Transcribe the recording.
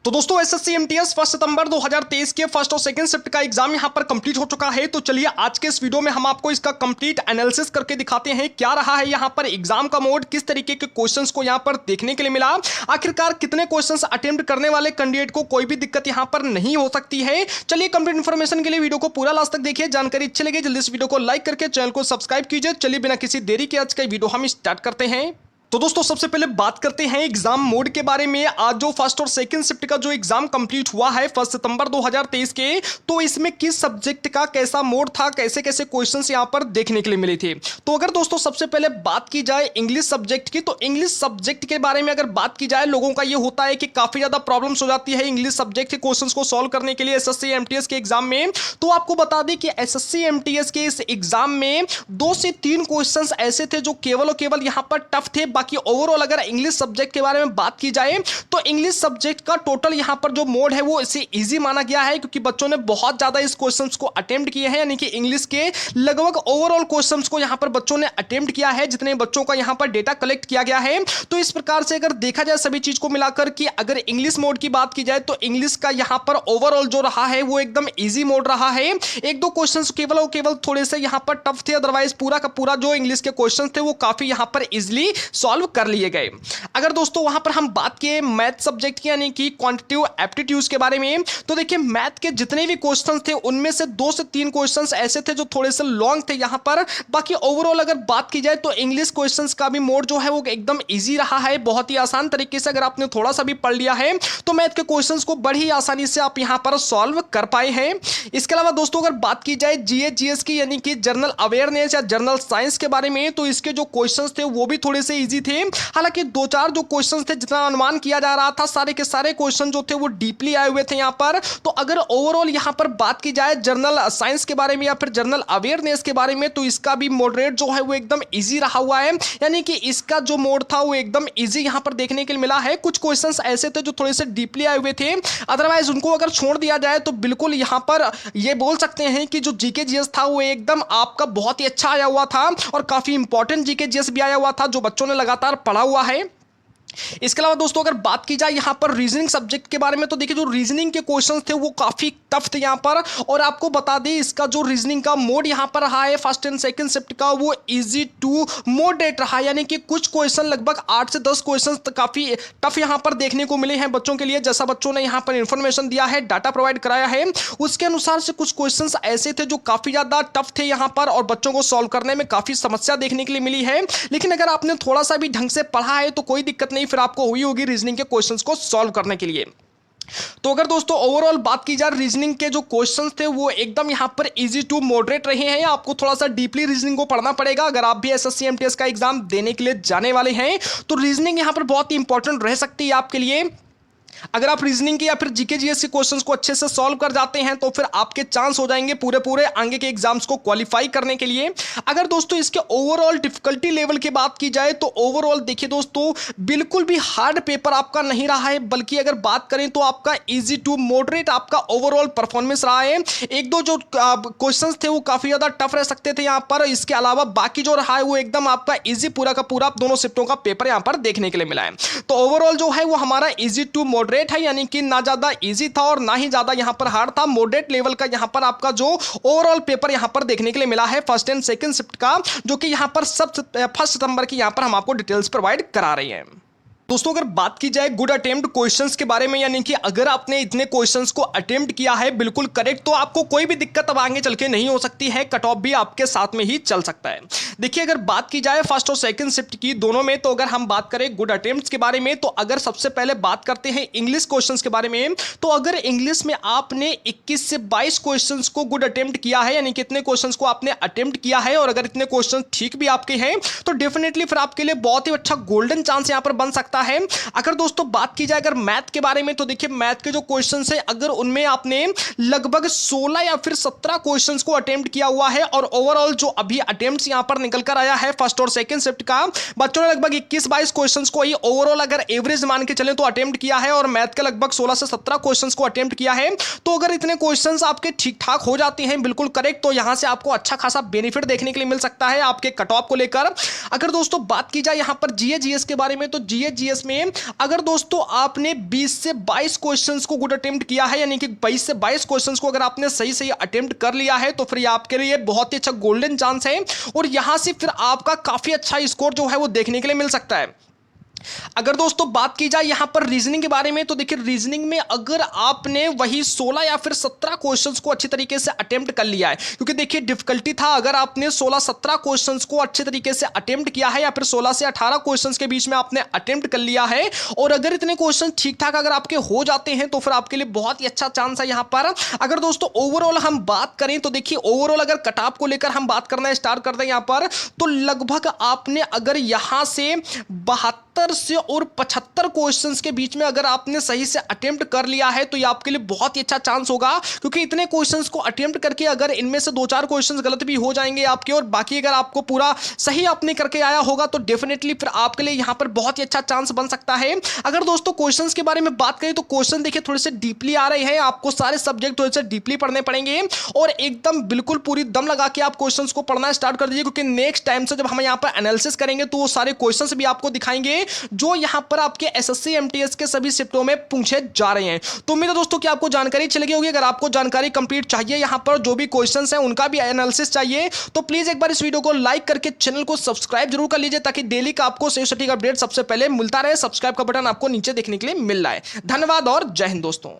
तो दोस्तों SSC MTS 1 सितंबर 2023 के फर्स्ट और सेकंड शिफ्ट का एग्जाम यहां पर कंप्लीट हो चुका है। तो चलिए आज के इस वीडियो में हम आपको इसका कंप्लीट एनालिसिस करके दिखाते हैं क्या रहा है यहां पर एग्जाम का मोड, किस तरीके के क्वेश्चंस को यहां पर देखने के लिए मिला, आखिरकार कितने क्वेश्चंस अटेम्प्ट करने वाले कैंडिडेट को कोई भी दिक्कत यहां पर नहीं हो सकती है। चलिए कंप्लीट इन्फॉर्मेशन के लिए वीडियो को पूरा लास्ट तक देखिए। जानकारी अच्छी लगे जल्दी इस वीडियो को लाइक करके चैनल को सब्सक्राइब कीजिए। चलिए बिना किसी देरी के आज का वीडियो हम स्टार्ट करते हैं। तो दोस्तों सबसे पहले बात करते हैं एग्जाम मोड के बारे में। आज जो फर्स्ट और सेकंड शिफ्ट का जो एग्जाम कंप्लीट हुआ है 1 सितंबर 2023 के, तो इसमें किस सब्जेक्ट का कैसा मोड था, कैसे कैसे क्वेश्चंस यहां पर देखने के लिए मिले थे। तो अगर दोस्तों सबसे पहले बात की जाए इंग्लिश सब्जेक्ट की, तो इंग्लिश सब्जेक्ट के बारे में अगर बात की जाए, लोगों का यह होता है कि काफी ज्यादा प्रॉब्लम्स हो जाती है इंग्लिश सब्जेक्ट के क्वेश्चंस को सॉल्व करने के लिए एसएससी एमटीएस के एग्जाम में। तो आपको बता दें कि एसएससी एमटीएस के इस एग्जाम में 2 से 3 क्वेश्चंस ऐसे थे जो केवल और केवल यहां पर टफ थे। बाकी ओवरऑल अगर इंग्लिश सब्जेक्ट के बारे में बात की जाए तो इंग्लिश सब्जेक्ट का टोटल यहां पर जो मोड है वो इसे इजी माना गया है, क्योंकि बच्चों ने बहुत ज्यादा इस क्वेश्चंस को अटेम्प्ट किए हैं। यानी कि इंग्लिश के लगभग ओवरऑल क्वेश्चंस को यहां पर बच्चों ने अटेम्प्ट किया है, जितने बच्चों का यहां पर डेटा कलेक्ट किया गया है। तो इस प्रकार से अगर देखा जाए सभी चीज को मिलाकर कि अगर इंग्लिश मोड की बात की जाए तो इंग्लिश का यहां पर ओवरऑल जो रहा है वो एकदम इजी मोड रहा है। 1-2 क्वेश्चंस केवल और केवल थोड़े से यहां पर टफ थे, अदरवाइज पूरा का पूरा जो इंग्लिश के क्वेश्चंस थे वो काफी यहां पर इजीली सॉल्व कर लिए गए। अगर दोस्तों वहां पर हम बात किए मैथ सब्जेक्ट की, यानी कि क्वांटिटेटिव एप्टीट्यूड्स के बारे में, तो देखिए मैथ के जितने भी क्वेश्चंस थे उनमें से 2 से 3 क्वेश्चंस ऐसे थे जो थोड़े से लॉन्ग थे यहां पर। बाकी ओवरऑल अगर बात की जाए तो इंग्लिश क्वेश्चंस का भी मोड जो है वो एकदम इजी रहा है। बहुत ही आसान तरीके से अगर आपने थोड़ा सा भी पढ़ लिया है तो मैथ के क्वेश्चंस को बड़ी आसानी से आप यहां पर सॉल्व कर पाए हैं। इसके अलावा दोस्तों अगर बात की जाए जीए जीएस की, यानी कि जनरल अवेयरनेस या जनरल साइंस के बारे में, तो इसके जो क्वेश्चंस थे वो भी थोड़े से इजी थे। हालांकि 2-4 जो क्वेश्चंस थे, जितना अनुमान किया जा रहा था, सारे के सारे क्वेश्चन जो थे वो डीपली आए हुए थे यहां पर। तो अगर ओवरऑल यहां पर बात की जाए जनरल साइंस के बारे में या फिर जनरल अवेयरनेस के बारे में, तो इसका भी मॉडरेट जो है वो एकदम इजी रहा हुआ है। यानी कि इसका जो मोड था वो एकदम इजी यहां पर देखने के लिए मिला है। कुछ क्वेश्चंस ऐसे थे जो थोड़े से डीपली आए हुए थे, अदरवाइज उनको अगर छोड़ दिया जाए तो बिल्कुल यहां पर ये बोल सकते हैं कि जो जीके जीएस था वो एकदम आपका बहुत ही अच्छा आया हुआ था और काफी इंपॉर्टेंट जीके जीएस भी आया हुआ था जो बच्चों ने लगातार पढ़ा हुआ है। इसके अलावा दोस्तों अगर बात की जाए यहां पर रीजनिंग सब्जेक्ट के बारे में, तो देखिए जो रीजनिंग के क्वेश्चंस थे वो काफी टफ थे यहां पर। और आपको बता दें इसका जो रीजनिंग का मोड यहां पर रहा है फर्स्ट एंड सेकंड शिफ्ट का, वो इजी टू मॉडरेट रहा है। यानी कि कुछ क्वेश्चन लगभग 8 से 10 क्वेश्चन काफी टफ यहां पर देखने को मिले हैं बच्चों के लिए। जैसा बच्चों ने यहां पर इंफॉर्मेशन दिया है, डाटा प्रोवाइड कराया है, उसके अनुसार से कुछ क्वेश्चन ऐसे थे जो काफी ज्यादा टफ थे यहां पर और बच्चों को सॉल्व करने में काफी समस्या देखने के लिए मिली है। लेकिन अगर आपने थोड़ा सा भी ढंग से पढ़ा है तो कोई दिक्कत नहीं, फिर आपको हुई होगी रीजनिंग के क्वेश्चंस को सॉल्व करने के लिए। तो अगर दोस्तों ओवरऑल बात की जाए रीजनिंग के जो क्वेश्चंस थे वो एकदम यहां पर इजी टू मॉडरेट रहे हैं। आपको थोड़ा सा डीपली रीजनिंग को पढ़ना पड़ेगा अगर आप भी एसएससी एमटीएस का एग्जाम देने के लिए जाने वाले हैं, तो रीजनिंग यहां पर बहुत ही इंपॉर्टेंट रह सकती है आपके लिए। अगर आप रीजनिंग के या फिर जीके जीएस के क्वेश्चंस को अच्छे से सॉल्व कर जाते हैं तो फिर आपके चांस हो जाएंगे पूरे आगे के एग्जाम्स को क्वालिफाई करने के लिए। अगर दोस्तों इसके ओवरऑल डिफिकल्टी लेवल की बात की जाए तो ओवरऑल देखिए दोस्तों बिल्कुल भी हार्ड पेपर आपका नहीं रहा है, बल्कि अगर बात करें तो आपका इजी टू मॉडरेट आपका ओवरऑल परफॉर्मेंस रहा है। 1-2 जो क्वेश्चंस थे वो काफी ज्यादा टफ रह सकते थे यहां पर, इसके अलावा बाकी जो रहा है वो एकदम आपका इजी पूरा का पूरा दोनों शिफ्टों का पेपर यहां पर देखने के लिए मिला है। तो ओवरऑल जो है वो हमारा इजी टू मॉडरेट है, यानी कि ना ज्यादा इजी था और ना ही ज्यादा यहां पर हार्ड था। मॉडरेट लेवल का यहां पर आपका जो ओवरऑल पेपर यहां पर देखने के लिए मिला है फर्स्ट एंड सेकंड शिफ्ट का, जो कि यहां पर 1 सितंबर की यहां पर हम आपको डिटेल्स प्रोवाइड करा रही हैं। दोस्तों अगर बात की जाए गुड अटेम्प्ट क्वेश्चंस के बारे में, यानी कि अगर आपने इतने क्वेश्चंस को अटेम्प्ट किया है बिल्कुल करेक्ट, तो आपको कोई भी दिक्कत अब आगे चल के नहीं हो सकती है, कट ऑफ भी आपके साथ में ही चल सकता है। देखिए अगर बात की जाए फर्स्ट और सेकंड शिफ्ट की दोनों में, तो अगर हम बात करें गुड अटेम्प्ट्स के बारे में, तो अगर सबसे पहले बात करते हैं इंग्लिश क्वेश्चंस के बारे में, तो अगर इंग्लिश में आपने 21 से 22 क्वेश्चंस को गुड अटेम्प्ट किया है, यानी कि इतने क्वेश्चंस को आपने अटेम्प्ट किया है, और अगर इतने क्वेश्चन ठीक भी आपके हैं तो डेफिनेटली फिर आपके लिए बहुत ही अच्छा गोल्डन चांस यहां पर बन सकता है। अगर दोस्तों बात की जाए अगर मैथ के बारे में, तो देखिए मैथ के जो क्वेश्चंस है अगर उनमें आपने लगभग 16 या फिर 17 क्वेश्चंस को अटेम्प्ट किया हुआ है, और ओवरऑल जो अभी अटेम्प्ट्स यहां पर निकल कर आया है फर्स्ट और सेकंड शिफ्ट का, बच्चों ने लगभग 21-22 क्वेश्चंस को ही ओवरऑल अगर एवरेज मान के चले तो अटेम्प्ट किया है, और मैथ के लगभग 16 से 17 क्वेश्चंस को अटेम्प्ट किया है। तो अगर इतने क्वेश्चंस आपके ठीक ठाक हो जाते हैं बिल्कुल करेक्ट, तो यहां से आपको अच्छा खासा बेनिफिट देखने के लिए मिल सकता है आपके कट ऑफ को लेकर। अगर दोस्तों बात की जाए यहां पर जीए जीएस के बारे में, तो जीए जीएस में अगर दोस्तों आपने 20 से 22 क्वेश्चंस को गुड अटेम्प्ट किया है, यानी कि 22 से 22 क्वेश्चंस को अगर आपने सही सही अटेम्प्ट कर लिया है तो फिर ये आपके लिए बहुत ही अच्छा गोल्डन चांस है और यहां से फिर आपका काफी अच्छा स्कोर जो है वो देखने के लिए मिल सकता है। अगर दोस्तों बात की जाए यहां पर रीजनिंग के बारे में, तो देखिए रीजनिंग में अगर आपने वही 16 या फिर 17 क्वेश्चंस को अच्छी तरीके से अटेम्प्ट कर लिया है, क्योंकि देखिए डिफिकल्टी था अगर आपने 16-17 क्वेश्चंस को अच्छे तरीके से अटेम्प्ट किया है या फिर 16 से 18 क्वेश्चंस के बीच में आपने अटेम्प्ट कर लिया है और अगर इतने क्वेश्चन ठीक ठाक अगर आपके हो जाते हैं तो फिर आपके लिए बहुत ही अच्छा चांस है यहां पर। अगर दोस्तों ओवरऑल हम बात करें तो देखिए ओवरऑल अगर कट ऑफ को लेकर हम बात करना स्टार्ट करते हैं यहां पर, तो लगभग आपने अगर यहां से 72 से और 75 क्वेश्चंस के बीच में अगर आपने सही से अटेम्प्ट कर लिया है तो ये आपके लिए बहुत ही अच्छा चांस होगा, क्योंकि इतने क्वेश्चंस को अटेम्प्ट करके अगर इनमें से 2-4 क्वेश्चंस गलत भी हो जाएंगे आपके और बाकी अगर आपको पूरा सही आपने करके आया होगा तो डेफिनेटली फिर आपके लिए यहां पर बहुत ही अच्छा चांस बन सकता है। अगर दोस्तों क्वेश्चंस के बारे में बात करें तो क्वेश्चन देखिए थोड़े से डीपली आ रहे हैं, आपको सारे सब्जेक्ट थोड़े से डीपली पढ़ने पड़ेंगे और एकदम बिल्कुल पूरी दम लगा के आप क्वेश्चंस को पढ़ना स्टार्ट कर दीजिए, क्योंकि नेक्स्ट टाइम से जब हम यहां पर एनालिसिस करेंगे तो वो सारे क्वेश्चंस भी आपको दिखाएंगे जो यहां पर आपके एसएससी एमटीएस के सभी शिफ्टों में पूछे जा रहे हैं। तो उम्मीद है दोस्तों कि आपको जानकारी चल गई होगी। अगर आपको जानकारी कंप्लीट चाहिए, यहां पर जो भी क्वेश्चंस हैं उनका भी एनालिसिस चाहिए, तो प्लीज एक बार इस वीडियो को लाइक करके चैनल को सब्सक्राइब जरूर कर लीजिए ताकि डेली का आपको सही सटीक अपडेट सबसे पहले मिलता रहे। सब्सक्राइब का बटन आपको नीचे देखने के लिए मिल रहा है। धन्यवाद और जय हिंद दोस्तों।